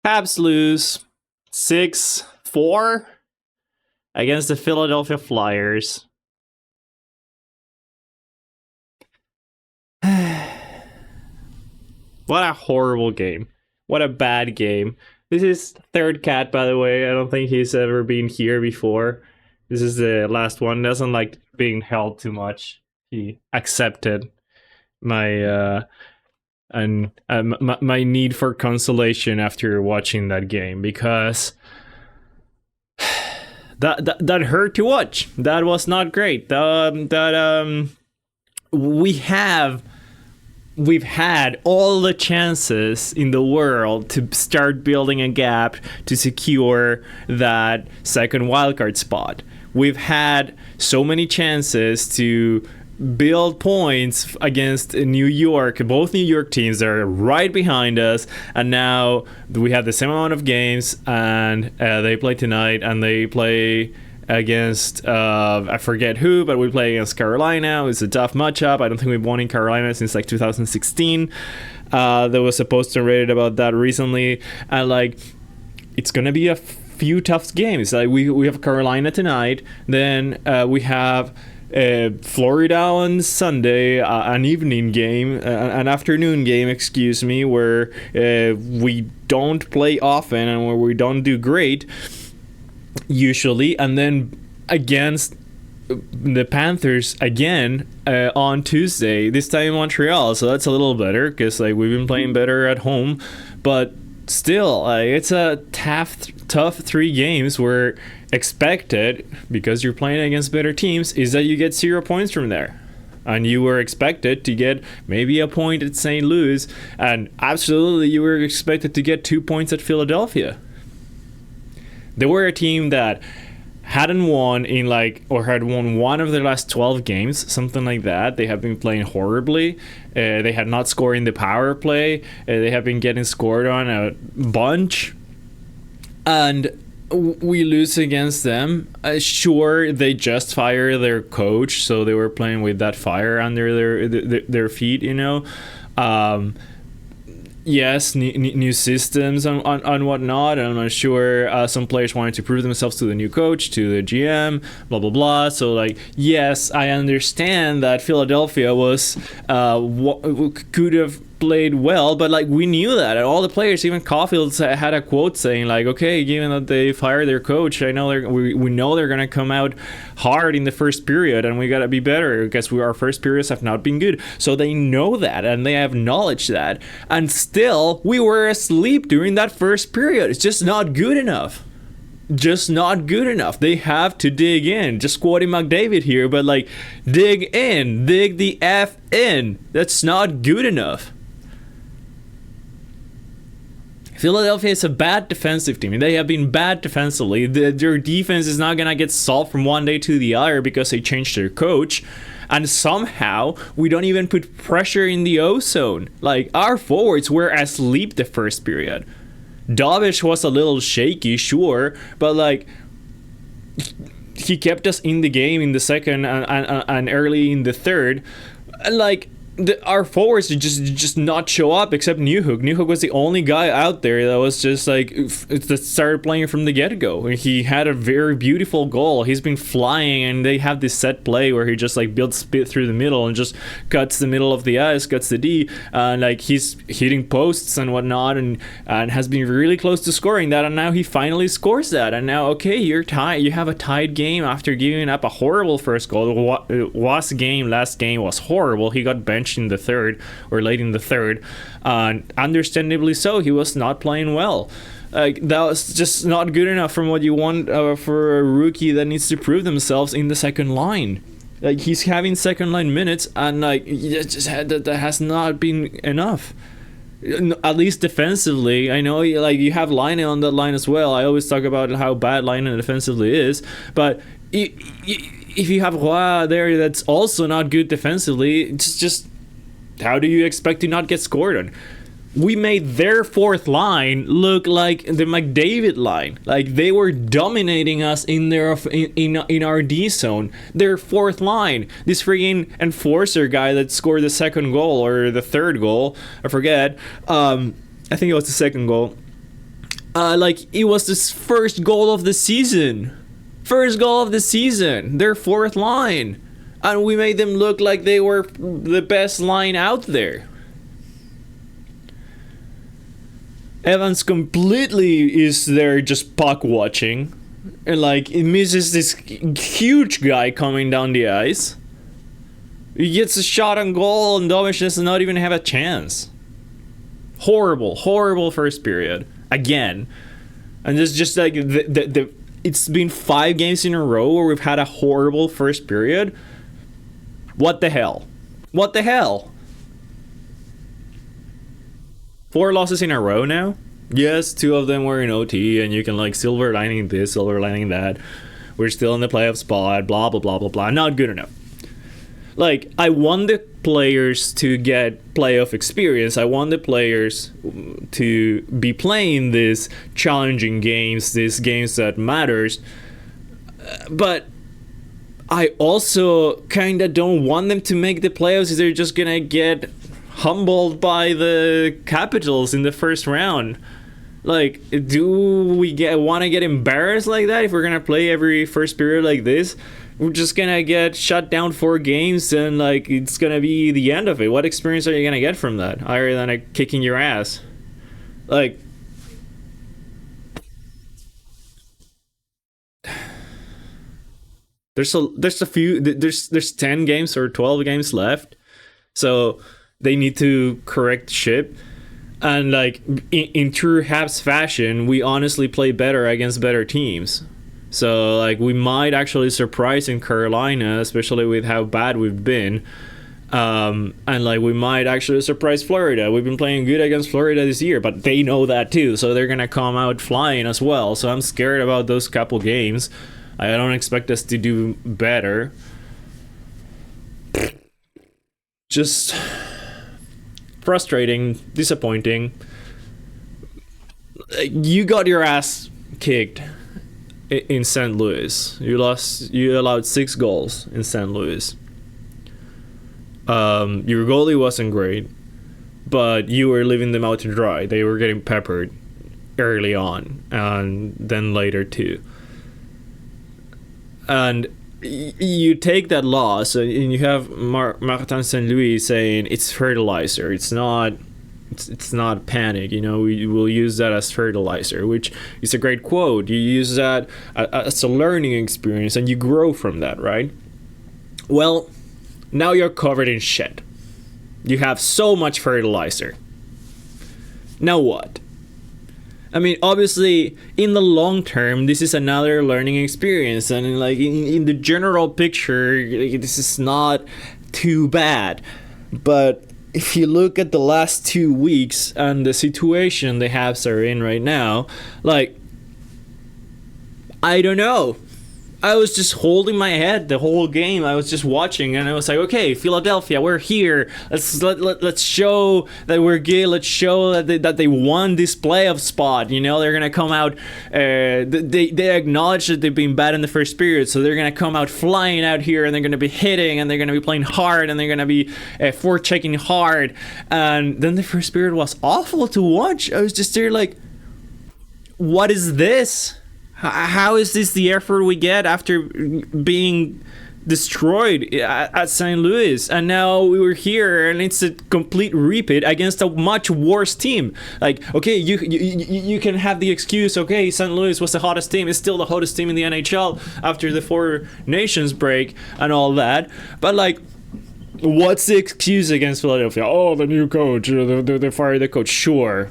Habs lose 6-4 against the Philadelphia Flyers. What a horrible game. What a bad game. This is third cat, by the way. I don't think he's ever been here before. This is the last one. Doesn't like being held too much. He accepted my my need for consolation after watching that game, because that hurt to watch. That was not great. We've had all the chances in the world to start building a gap to secure that second wildcard spot. We've had so many chances to build points against New York, both New York teams that are right behind us, and now we have the same amount of games, and they play tonight, and they play against I forget who, but we play against Carolina. It's a tough matchup. I don't think we've won in Carolina since like 2016. There was a poster rated about that recently, and like it's gonna be a few tough games. Like we have Carolina tonight, then we have Florida on Sunday, an evening game, an afternoon game, excuse me, where we don't play often and where we don't do great usually, and then against the Panthers again on Tuesday, this time in Montreal. So that's a little better, because like we've been playing better at home, but still it's a tough 3 games where expected, because you're playing against better teams, is that you get 0 points from there. And you were expected to get maybe a point at St. Louis, and absolutely you were expected to get 2 points at Philadelphia. They were a team that hadn't won in or had won one of their last 12 games, something like that. They have been playing horribly. They had not scored in the power play. They have been getting scored on a bunch. And we lose against them. Sure, they just fired their coach, so they were playing with that fire under their feet, you know. Yes, new systems and whatnot. I'm not sure. Some players wanted to prove themselves to the new coach, to the GM, blah blah blah. So like, yes, I understand that Philadelphia was could have played well, but like we knew that, and all the players, even Caulfield had a quote saying like, okay, given that they fired their coach, I know we know they're gonna come out hard in the first period, and we gotta be better because our first periods have not been good. So they know that, and they acknowledge that, and still we were asleep during that first period. It's just not good enough. Just not good enough. They have to dig in. Just quoting McDavid here, but like, dig in, dig the F in. That's not good enough. Philadelphia is a bad defensive team. They have been bad defensively. Their defense is not going to get solved from one day to the other because they changed their coach. And somehow, we don't even put pressure in the O-zone. Like, our forwards were asleep the first period. Dovish was a little shaky, sure, but like, he kept us in the game in the second and early in the third. And like, our forwards just not show up except Newhook. Newhook was the only guy out there that was just like that started playing from the get-go. He had a very beautiful goal. He's been flying, and they have this set play where he just like builds spit through the middle and just cuts the middle of the ice, cuts the D, and like he's hitting posts and whatnot, and has been really close to scoring that, and now he finally scores that, and now okay, you're tied. You have a tied game after giving up a horrible first goal. Last game was horrible. He got benched in the third, or late in the third, understandably so. He was not playing well. Like, that was just not good enough from what you want for a rookie that needs to prove themselves in the second line. Like, he's having second line minutes, and like that has not been enough. At least defensively. I know like you have Laine on that line as well. I always talk about how bad Laine defensively is, but if you have Roy there that's also not good defensively, it's just how do you expect to not get scored on? We made their fourth line look like the McDavid line. Like, they were dominating us in our D zone. Their fourth line, this freaking enforcer guy that scored the second goal or the third goal, I forget. I think it was the second goal. Like it was this first goal of the season. First goal of the season. Their fourth line. And we made them look like they were the best line out there. Evans completely is there just puck watching. And like it misses this huge guy coming down the ice. He gets a shot on goal and Domish does not even have a chance. Horrible first period. Again. And it's just like it's been 5 games in a row where we've had a horrible first period. What the hell? 4 losses in a row now? Yes, 2 of them were in OT, and you can like silver lining this, silver lining that. We're still in the playoff spot, blah, blah, blah, blah, blah. Not good enough. Like, I want the players to get playoff experience. I want the players to be playing these challenging games, these games that matters. But I also kind of don't want them to make the playoffs if they're just going to get humbled by the Capitals in the first round. Like, do we want to get embarrassed like that if we're going to play every first period like this? We're just going to get shut down 4 games and, like, it's going to be the end of it. What experience are you going to get from that other than like, kicking your ass? Like, there's 10 games or 12 games left. So they need to correct ship. And like in true Habs fashion, we honestly play better against better teams. So like we might actually surprise in Carolina, especially with how bad we've been. And like we might actually surprise Florida. We've been playing good against Florida this year, but they know that too. So they're gonna come out flying as well. So I'm scared about those couple games. I don't expect us to do better. Just frustrating, disappointing. You got your ass kicked in St. Louis. You allowed 6 goals in St. Louis. Your goalie wasn't great, but you were leaving them out to dry. They were getting peppered early on, and then later too. And you take that loss, and you have Martin St. Louis saying it's fertilizer. It's not panic. You know, we will use that as fertilizer, which is a great quote. You use that as a learning experience, and you grow from that, right? Well, now you're covered in shit. You have so much fertilizer. Now what? I mean, obviously, in the long term, this is another learning experience, and like in the general picture, this is not too bad. But if you look at the last 2 weeks and the situation the Habs are in right now, like, I don't know. I was just holding my head the whole game. I was just watching, and I was like, okay, Philadelphia, we're here. Let's show that we're good. Let's show that they won this playoff spot. You know, they're gonna come out. They acknowledge that they've been bad in the first period, so they're gonna come out flying out here, and they're gonna be hitting, and they're gonna be playing hard, and they're gonna be forechecking hard. And then the first period was awful to watch. I was just there like, what is this? How is this the effort we get after being destroyed at St. Louis? And now we were here, and it's a complete repeat against a much worse team. Like, okay, you can have the excuse, okay, St. Louis was the hottest team. It's still the hottest team in the NHL after the 4 Nations break and all that. But, like, what's the excuse against Philadelphia? Oh, the new coach. They fired the coach. Sure.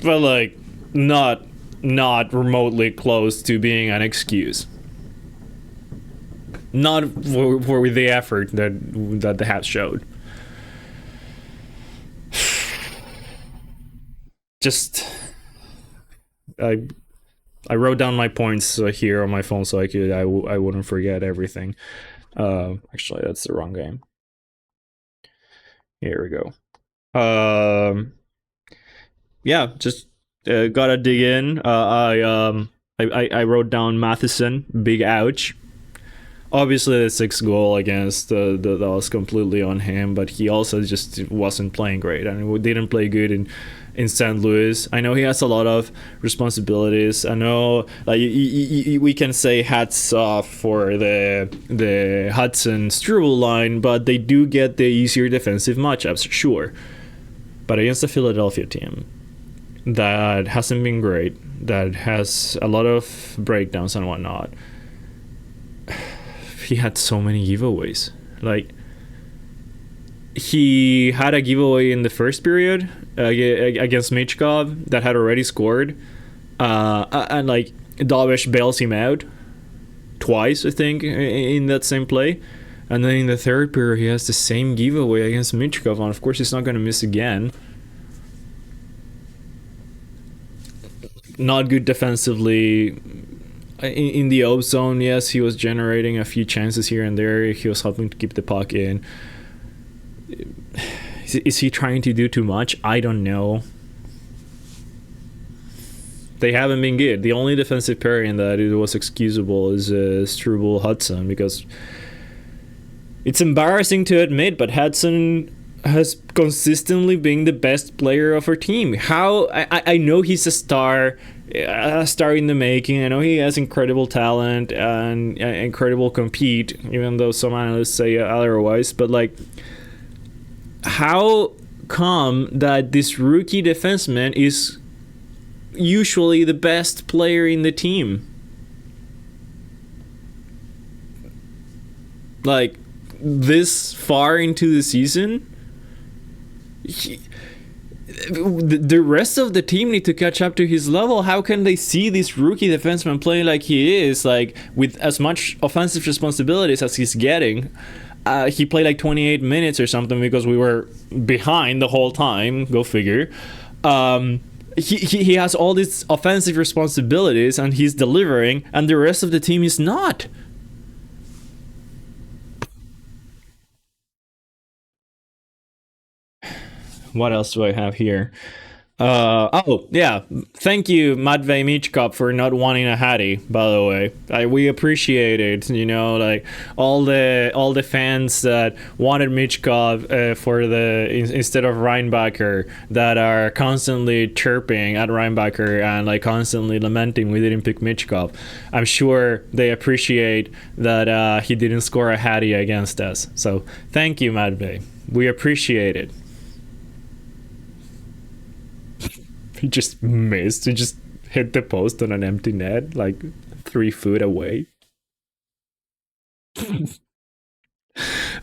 But, like, not remotely close to being an excuse. Not for the effort that the Habs showed. Just I wrote down my points here on my phone so I wouldn't forget everything. Actually, that's the wrong game. Here we go. Yeah, just gotta dig in. I wrote down Matheson, big ouch. Obviously, the 6th goal against that was completely on him, but he also just wasn't playing great, and we didn't play good in St. Louis. I know he has a lot of responsibilities. I know, like, we can say hats off for the Hudson Struble line, but they do get the easier defensive matchups, sure. But against the Philadelphia team that hasn't been great, that has a lot of breakdowns and whatnot, he had so many giveaways. Like, he had a giveaway in the first period against Michkov that had already scored, and like Davish bails him out twice, I think, in that same play. And then in the third period, he has the same giveaway against Michkov, and of course he's not going to miss again. Not good defensively. In the open zone, yes, he was generating a few chances here and there. He was helping to keep the puck in. Is he trying to do too much? I don't know. They haven't been good. The only defensive pairing that it was excusable is Struble Hudson, because it's embarrassing to admit, but Hudson has consistently been the best player of our team. How I know he's a star in the making. I know he has incredible talent and incredible compete, even though some analysts say otherwise. But like, how come that this rookie defenseman is usually the best player in the team? Like, this far into the season, the rest of the team need to catch up to his level. How can they see this rookie defenseman playing like he is, like with as much offensive responsibilities as he's getting? He played like 28 minutes or something because we were behind the whole time. Go figure. He has all these offensive responsibilities and he's delivering, and the rest of the team is not. What else do I have here? Oh yeah, thank you, Matvey Michkov, for not wanting a Hattie. By the way, we appreciate it. You know, like all the fans that wanted Michkov for instead of Reinbacher, that are constantly chirping at Reinbacher and like constantly lamenting we didn't pick Michkov. I'm sure they appreciate that he didn't score a Hattie against us. So thank you, Matvey. We appreciate it. He just missed. He just hit the post on an empty net, like 3 foot away.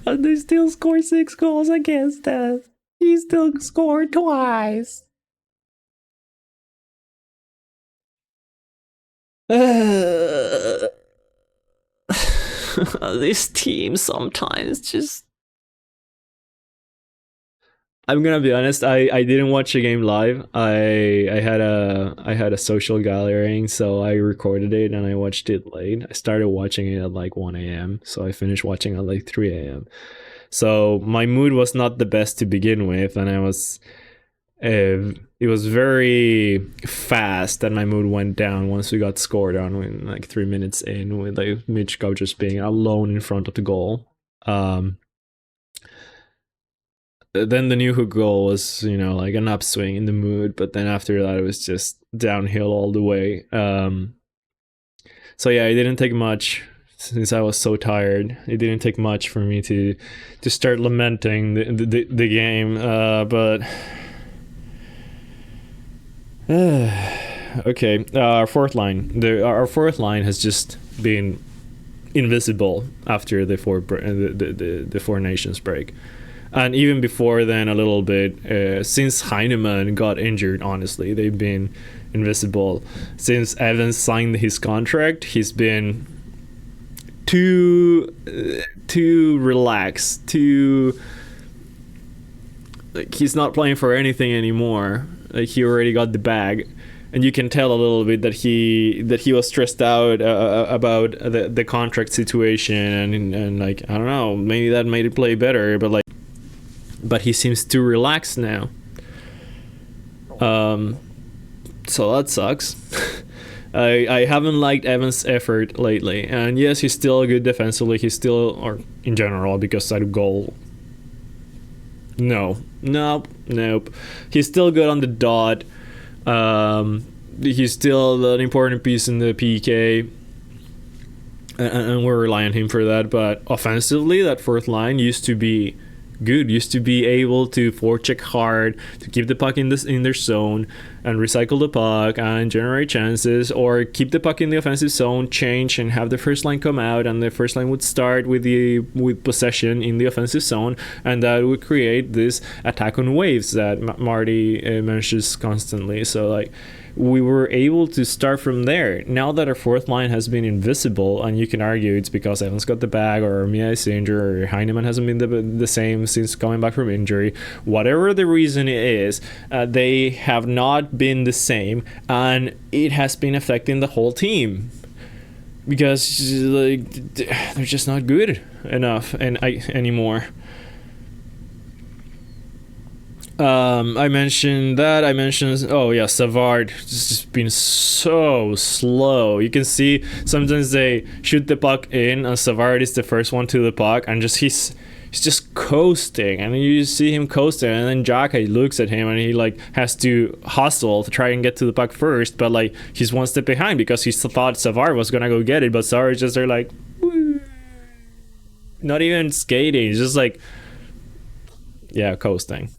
And they still score 6 goals against us. He still scored twice. This team sometimes just... I'm gonna be honest. I didn't watch the game live. I had a social gathering, so I recorded it and I watched it late. I started watching it at like 1 a.m. So I finished watching at like 3 a.m. So my mood was not the best to begin with, and it was very fast that my mood went down once we got scored on, like 3 minutes in, with like Mitch Gov just being alone in front of the goal. Then the New Hook goal was, you know, like an upswing in the mood, but then after that it was just downhill all the way. So yeah, it didn't take much, since I was so tired. It didn't take much for me to start lamenting the game, but okay. Our fourth line has just been invisible after the Four Nations break. And even before then, a little bit, since Heinemann got injured, honestly, they've been invisible. Since Evans signed his contract, he's been too relaxed, like, he's not playing for anything anymore. Like, he already got the bag. And you can tell a little bit that he was stressed out about the contract situation, and like, I don't know, maybe that made it play better, but he seems too relaxed now. So that sucks. I haven't liked Evans' effort lately, and yes, he's still good defensively. He's still, or in general, because that goal Nope. He's still good on the dot. He's still an important piece in the PK, and we're relying on him for that. But offensively, that fourth line used to be good, used to be able to forecheck hard, to keep the puck in their zone and recycle the puck and generate chances, or keep the puck in the offensive zone, change and have the first line come out, and the first line would start with possession in the offensive zone, and that would create this attack on waves that Marty mentions constantly. So like, we were able to start from there. Now that our fourth line has been invisible, and you can argue it's because Evans got the bag, or Mia is injured, or Heineman hasn't been the same since coming back from injury, whatever the reason is, they have not been the same, and it has been affecting the whole team, because like, they're just not good enough anymore. I mentioned Savard just been so slow. You can see sometimes they shoot the puck in and Savard is the first one to the puck, and he's just coasting, and you see him coasting, and then Jacka looks at him and he like has to hustle to try and get to the puck first, but like he's one step behind because he thought Savard was gonna go get it, but Savard just there like woo, not even skating, he's just like coasting.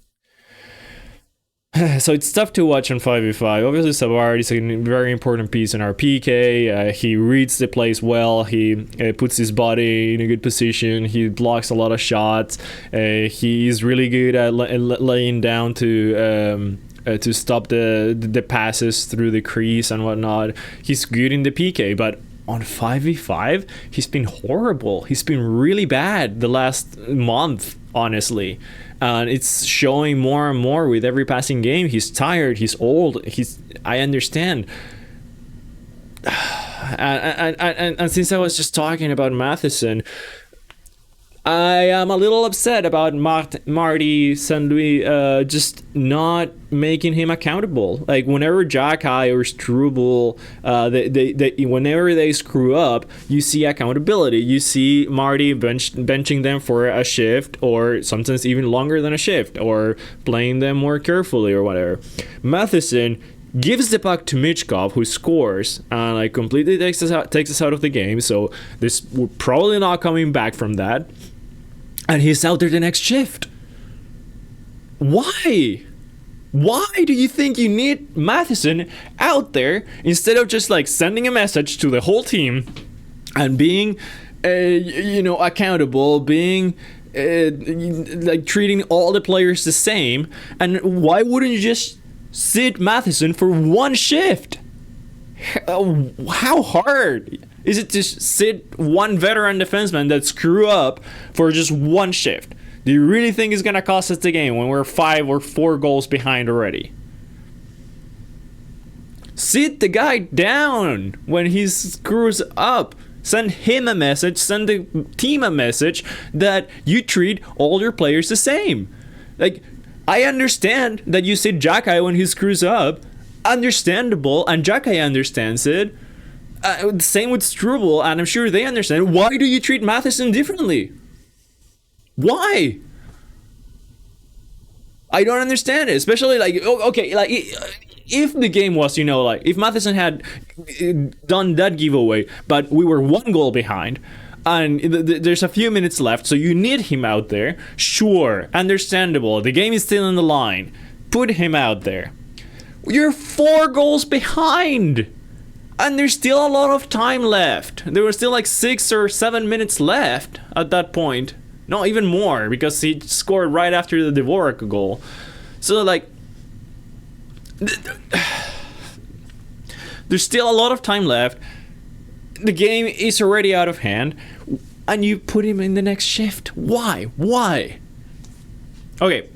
So it's tough to watch on 5v5. Obviously, Savard is a very important piece in our PK. He reads the plays well. He puts his body in a good position. He blocks a lot of shots. He's really good at laying down to stop the passes through the crease and whatnot. He's good in the PK, but on 5v5, he's been horrible. He's been really bad the last month, honestly. And it's showing more and more with every passing game. He's tired. He's old. I understand. And since I was just talking about Matheson, I am a little upset about Marty Saint-Louis just not making him accountable. Like whenever Jack-Eye or Struble, whenever they screw up, you see accountability. You see Marty benching them for a shift, or sometimes even longer than a shift, or playing them more carefully or whatever. Matheson gives the puck to Michkov, who scores, and like completely takes us out of the game. So we're probably not coming back from that. And he's out there the next shift. Why? Why do you think you need Matheson out there instead of just like sending a message to the whole team and being, accountable, being like treating all the players the same? And why wouldn't you just sit Matheson for one shift? How hard is it to sit one veteran defenseman that screw up for just one shift? Do you really think it's gonna cost us the game when we're 5 or 4 goals behind already? Sit the guy down when he screws up. Send him a message, send the team a message that you treat all your players the same. Like, I understand that you sit Jack-Eye when he screws up. Understandable, and Jack-Eye understands it. Same with Struble, and I'm sure they understand. Why do you treat Matheson differently? Why? I don't understand it. Especially like, okay, like if the game was, like if Matheson had done that giveaway, but we were 1 goal behind, and there's a few minutes left, so you need him out there. Sure, understandable. The game is still on the line. Put him out there. You're 4 goals behind. And there's still a lot of time left. There were still like 6 or 7 minutes left at that point. No, even more, because he scored right after the Dvorak goal. So like, there's still a lot of time left. The game is already out of hand, and you put him in the next shift. Why? Okay,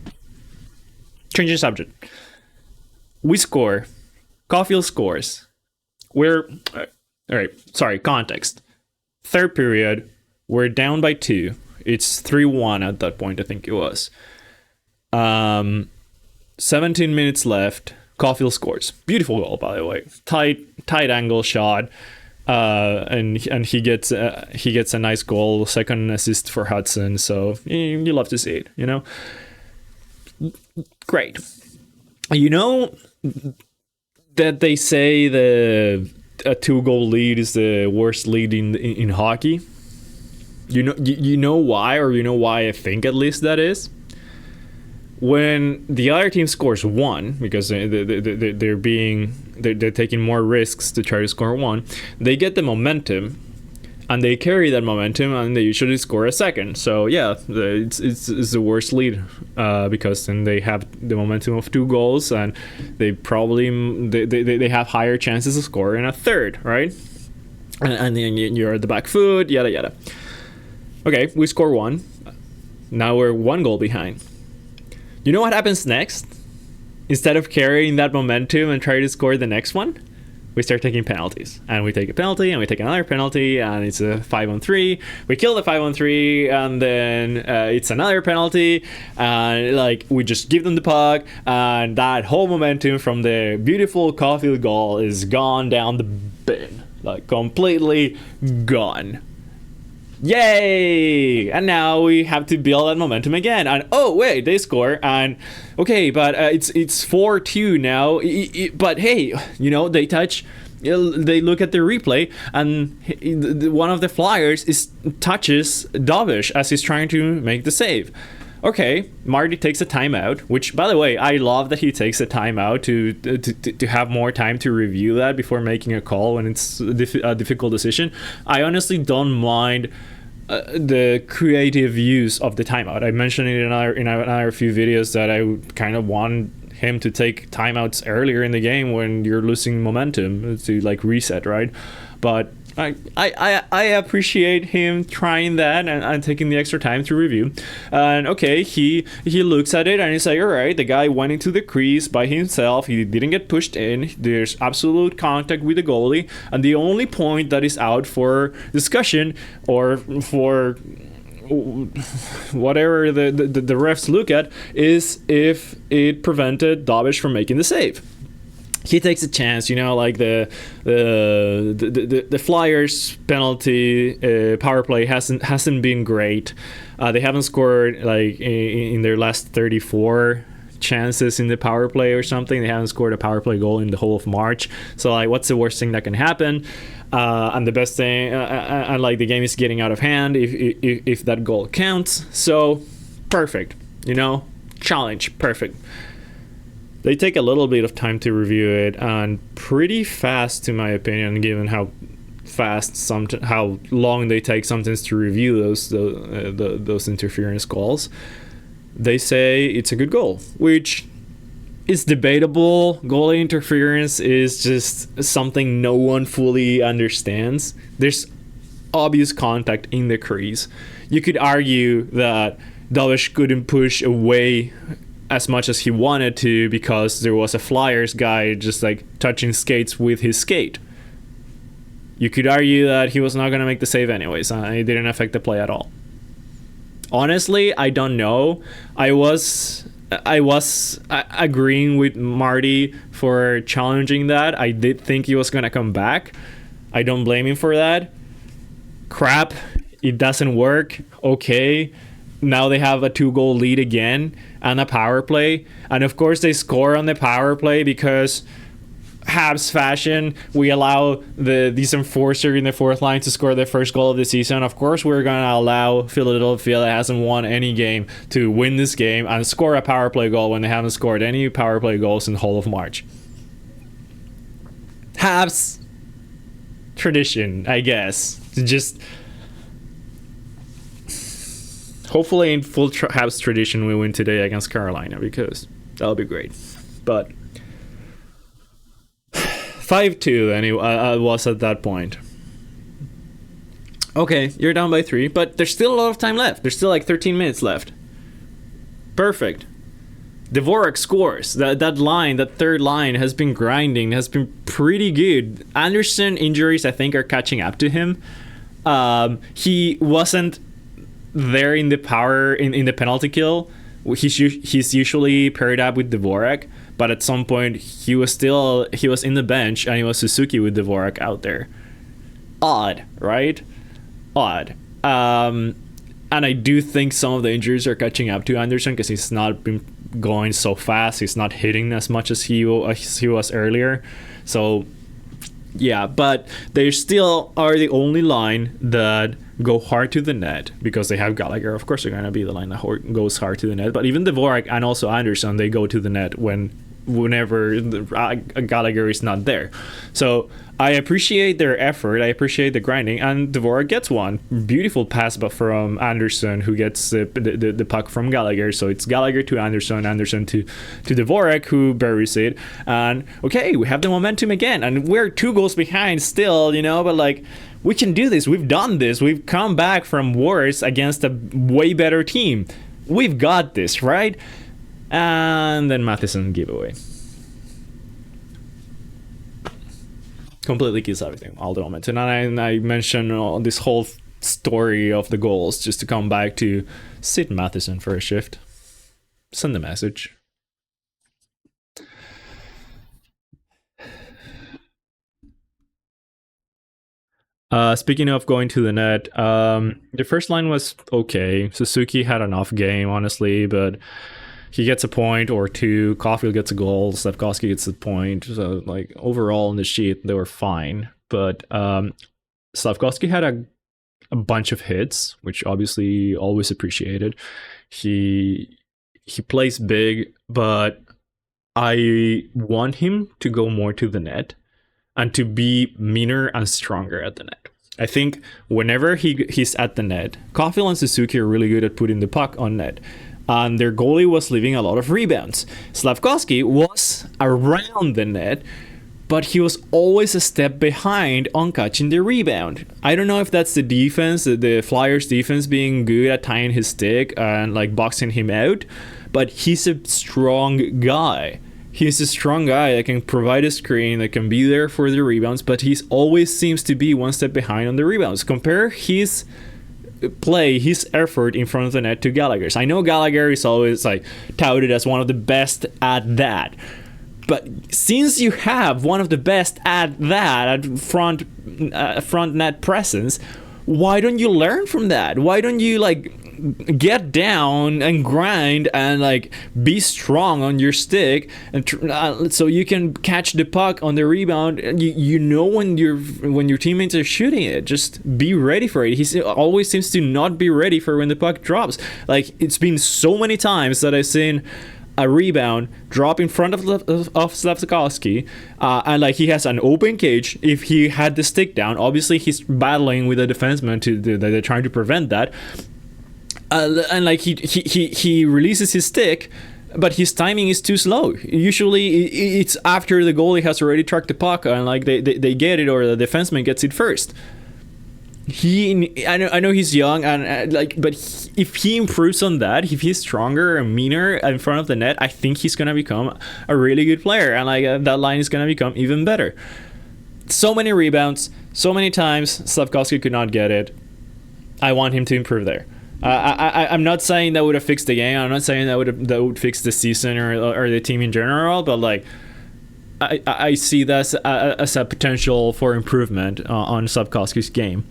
changing subject. We score. Caulfield scores. Context. Third period, we're down by 2. It's 3-1 at that point, I think it was. 17 minutes left. Caulfield scores. Beautiful goal, by the way. Tight angle shot. And he gets a nice goal, second assist for Hudson. So you love to see it, Great. You know that they say a 2-goal lead is the worst lead in hockey? You know why, or you know why I think at least that is? When the other team scores 1, because they're taking more risks to try to score 1, they get the momentum, and they carry that momentum, and they usually score a second. So yeah, it's the worst lead, because then they have the momentum of 2 goals, and they have higher chances of scoring a third, right? And then you're at the back foot, yada yada. Okay, we score 1. Now we're 1 goal behind. You know what happens next? Instead of carrying that momentum and trying to score the next one, we start taking penalties. And we take a penalty, and we take another penalty, and it's a 5-on-3. We kill the 5-on-3, and then it's another penalty, and like we just give them the puck, and that whole momentum from the beautiful Caulfield goal is gone down the bin. Like completely gone. Yay! And now we have to build that momentum again. And oh wait, they score. And okay, but it's 4-2 now. But hey, you know, they look at the replay, and one of the Flyers touches Dovish as he's trying to make the save. Okay, Marty takes a timeout, which, by the way, I love that he takes a timeout to have more time to review that before making a call when it's a difficult decision. I honestly don't mind the creative use of the timeout. I mentioned it in another few videos that I would kind of want him to take timeouts earlier in the game when you're losing momentum to like reset, right? But I appreciate him trying that and taking the extra time to review. And okay, he looks at it and he's like, all right, the guy went into the crease by himself. He didn't get pushed in. There's absolute contact with the goalie. And the only point that is out for discussion or for whatever the refs look at is if it prevented Dovish from making the save. He takes a chance, you know, like the Flyers penalty power play hasn't been great. They haven't scored like in their last 34 chances in the power play or something. They haven't scored a power play goal in the whole of March. So like, what's the worst thing that can happen? And the best thing, and like the game is getting out of hand if that goal counts. So perfect, you know, challenge, perfect. They take a little bit of time to review it, and pretty fast, to my opinion, given how long they take sometimes to review those interference calls. They say it's a good goal, which is debatable. Goalie interference is just something no one fully understands. There's obvious contact in the crease. You could argue that Dovish couldn't push away as much as he wanted to because there was a Flyers guy just like touching skates with his skate. You could argue that he was not going to make the save anyways, and it didn't affect the play at all. Honestly, I don't know. I was agreeing with Marty for challenging that. I did think he was going to come back. I don't blame him for that. Crap, it doesn't work. Okay, now they have a 2-goal lead again and a power play, and of course they score on the power play because Habs fashion, we allow these enforcer in the fourth line to score their first goal of the season. Of course we're going to allow Philadelphia, that hasn't won any game, to win this game and score a power play goal when they haven't scored any power play goals in the whole of March. Habs tradition, I guess. Just hopefully in full Habs tradition we win today against Carolina, because that'll be great. But 5-2 anyway, I was at that point. Okay, you're down by 3, but there's still a lot of time left. There's still like 13 minutes left. Perfect. Dvorak scores. That line, that third line, has been grinding, has been pretty good. Anderson injuries, I think, are catching up to him. He wasn't there in the power in the penalty kill. He's usually paired up with Dvorak, but at some point he was in the bench and it was Suzuki with Dvorak out there. Odd, right? Odd. And I do think some of the injuries are catching up to Anderson because he's not been going so fast. He's not hitting as much as he was earlier. So yeah, but they still are the only line that go hard to the net because they have Gallagher. Of course, they're going to be the line that goes hard to the net. But even Dvorak and also Anderson, they go to the net whenever Gallagher is not there. So I appreciate their effort. I appreciate the grinding. And Dvorak gets one beautiful pass but from Anderson, who gets the puck from Gallagher. So it's Gallagher to Anderson, Anderson to Dvorak, who buries it. And okay, we have the momentum again. And we're 2 goals behind still, but like, we can do this. We've done this. We've come back from worse against a way better team. We've got this, right? And then Matheson giveaway. Completely kills everything, all the moments. And I mentioned this whole story of the goals just to come back to sit Matheson for a shift. Send the message. Speaking of going to the net, the first line was okay. Suzuki had an off game, honestly, but he gets a point or 2. Caulfield gets a goal. Slavkovsky gets a point. So, like, overall in the sheet, they were fine. But Slavkovsky had a bunch of hits, which obviously always appreciated. He plays big, but I want him to go more to the net and to be meaner and stronger at the net. I think whenever he's at the net, Caulfield and Suzuki are really good at putting the puck on net. And their goalie was leaving a lot of rebounds. Slavkovsky was around the net, but he was always a step behind on catching the rebound. I don't know if that's the defense, the Flyers defense being good at tying his stick and like boxing him out, but he's a strong guy. He's a strong guy that can provide a screen, that can be there for the rebounds, but he always seems to be one step behind on the rebounds. Compare his play, his effort in front of the net to Gallagher's. I know Gallagher is always like touted as one of the best at that, but since you have one of the best at that, at front net presence, why don't you learn from that? Why don't you like get down and grind and like be strong on your stick and so you can catch the puck on the rebound? You know when your teammates are shooting it, just be ready for it. He always seems to not be ready for when the puck drops. Like, it's been so many times that I've seen a rebound drop in front of Slavkovsky, and like he has an open cage. If he had the stick down, obviously he's battling with a defenseman they're trying to prevent that. And like he releases his stick, but his timing is too slow. Usually it's after the goalie has already tracked the puck and like they get it, or the defenseman gets it first. I know he's young and but if he improves on that, if he's stronger and meaner in front of the net, I think he's gonna become a really good player, and like that line is gonna become even better. So many rebounds, so many times Slavkovsky could not get it. I want him to improve there. I'm not saying that would have fixed the game. I'm not saying that would fix the season or the team in general, but like I see that as a potential for improvement on Slavkovsky's game.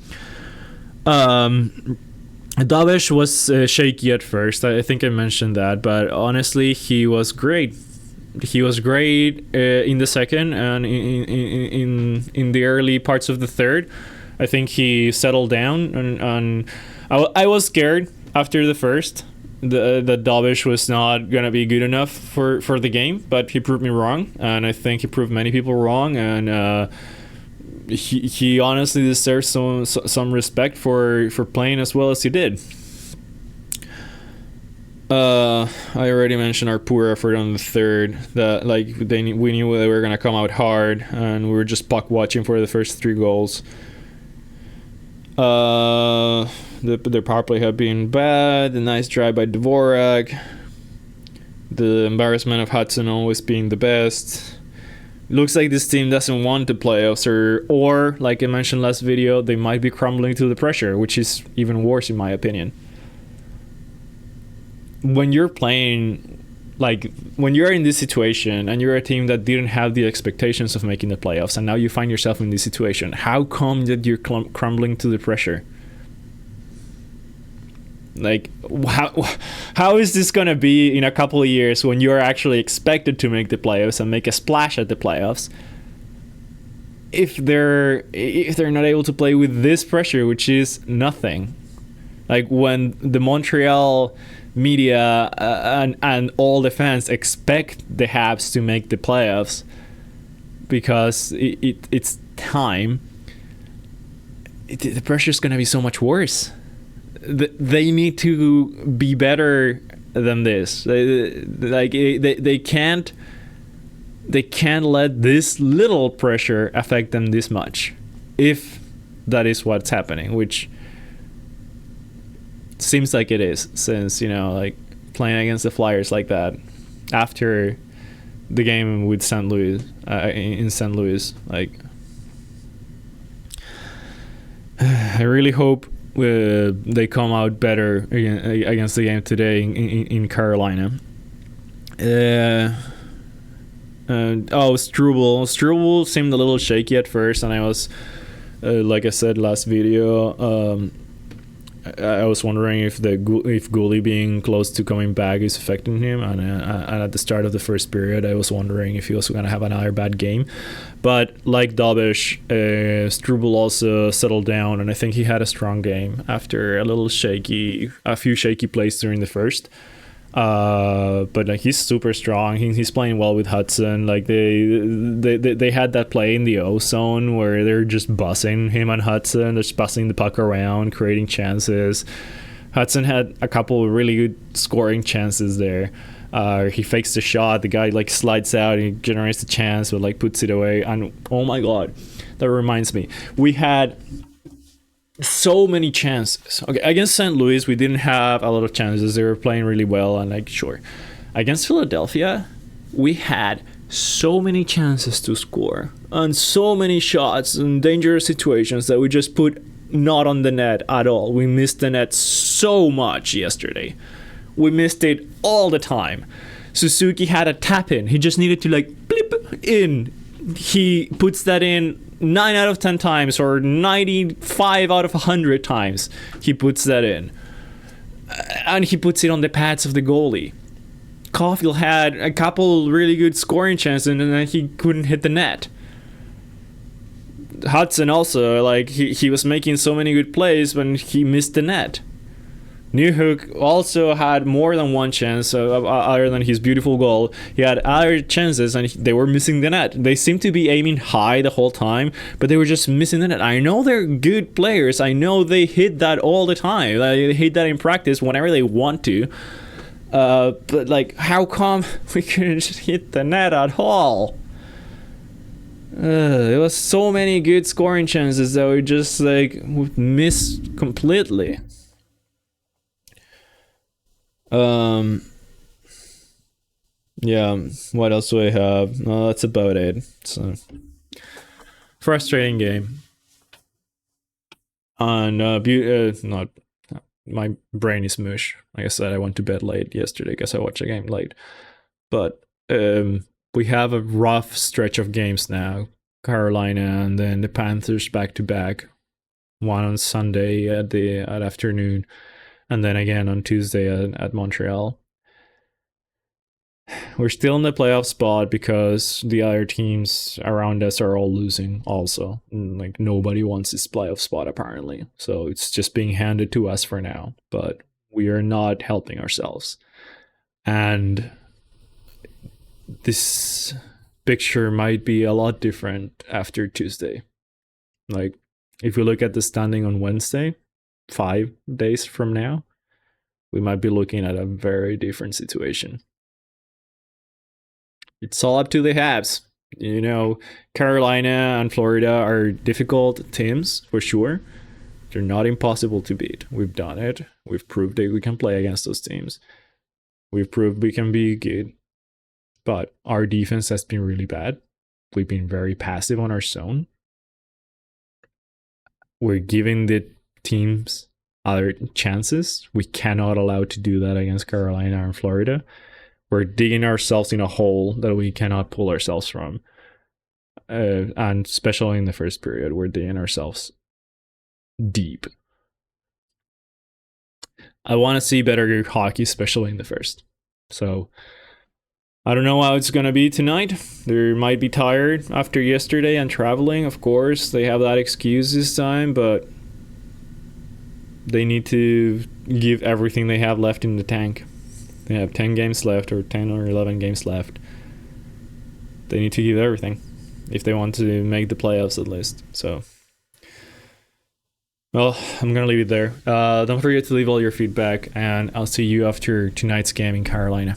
Davish was shaky at first. I think I mentioned that, but honestly, he was great. He was great in the second and in the early parts of the third. I think he settled down, and I was scared after the first that Davish was not gonna be good enough for the game, but he proved me wrong, and I think he proved many people wrong, and he honestly deserves some respect for playing as well as he did. I already mentioned our poor effort on the third. That like we knew they were gonna come out hard, and we were just puck watching for the first 3 goals. Their power play had been bad. The nice drive by Dvorak. The embarrassment of Hudson always being the best. Looks like this team doesn't want the playoffs, or like I mentioned last video, they might be crumbling to the pressure, which is even worse in my opinion. When you're playing, like when you're in this situation and you're a team that didn't have the expectations of making the playoffs, and now you find yourself in this situation, how come that you're crumbling to the pressure? Like, how is this gonna be in a couple of years when you're actually expected to make the playoffs and make a splash at the playoffs, if they're not able to play with this pressure, which is nothing? Like, when the Montreal media and all the fans expect the Habs to make the playoffs because it's time, the pressure is going to be so much worse. They need to be better than this. They can't let this little pressure affect them this much, if that is what's happening, which seems like it is, since, you know, like, playing against the Flyers like that after the game with St. Louis, in St. Louis, like, I really hope they come out better against the game today in Carolina. Struble seemed a little shaky at first, and I was, like I said last video, I was wondering if Goalie being close to coming back is affecting him, and at the start of the first period I was wondering if he was going to have another bad game. But like Dobish, Struble also settled down, and I think he had a strong game after a few shaky plays during the first. But like, he's super strong. He's playing well with Hudson. Like, they had that play in the O zone where they're just bussing him and Hudson, just bussing the puck around, creating chances. Hudson had a couple of really good scoring chances there. He fakes the shot, the guy like slides out, he generates the chance, but like puts it away. And oh my god, that reminds me, we had so many chances. Okay, against St. Louis we didn't have a lot of chances. They were playing really well, and like, sure, against Philadelphia we had so many chances to score and so many shots and dangerous situations that we just put not on the net at all. We missed the net so much yesterday. We missed it all the time. Suzuki had a tap in. He just needed to like blip in. He puts that in 9 out of 10 times, or 95 out of 100 times he puts that in. And he puts it on the pads of the goalie. Caulfield had a couple really good scoring chances, and then he couldn't hit the net. Hudson also, like, he was making so many good plays when he missed the net. Newhook also had more than one chance, other than his beautiful goal. He had other chances, and they were missing the net. They seemed to be aiming high the whole time, but they were just missing the net. I know they're good players. I know they hit that all the time. They hit that in practice whenever they want to. But like, how come we couldn't just hit the net at all? There was so many good scoring chances that we just like missed completely. Yeah, what else do I have? No, that's about it. So, frustrating game. And not, my brain is mush. Like I said, I went to bed late yesterday because I watched the game late. But we have a rough stretch of games now. Carolina, and then the Panthers back to back. One on Sunday at afternoon, and then again on Tuesday at Montreal. We're still in the playoff spot because the other teams around us are all losing also. Like, nobody wants this playoff spot apparently. So it's just being handed to us for now. But we are not helping ourselves. And this picture might be a lot different after Tuesday. Like, if you look at the standing on Wednesday, 5 days from now, we might be looking at a very different situation. It's all up to the Habs. You know, Carolina and Florida are difficult teams for sure. They're not impossible to beat. We've done it. We've proved that we can play against those teams. We've proved we can be good. But our defense has been really bad. We've been very passive on our zone. We're giving the teams other chances. We cannot allow to do that against Carolina and Florida. We're digging ourselves in a hole that we cannot pull ourselves from. And especially in the first period, we're digging ourselves deep. I want to see better hockey, especially in the first. So I don't know how it's going to be tonight. They might be tired after yesterday and traveling. Of course, they have that excuse this time, but they need to give everything they have left in the tank. They have 10 games left, or 10 or 11 games left. They need to give everything if they want to make the playoffs at least. So, well, I'm going to leave it there. Don't forget to leave all your feedback, and I'll see you after tonight's game in Carolina.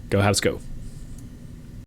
Go Habs go.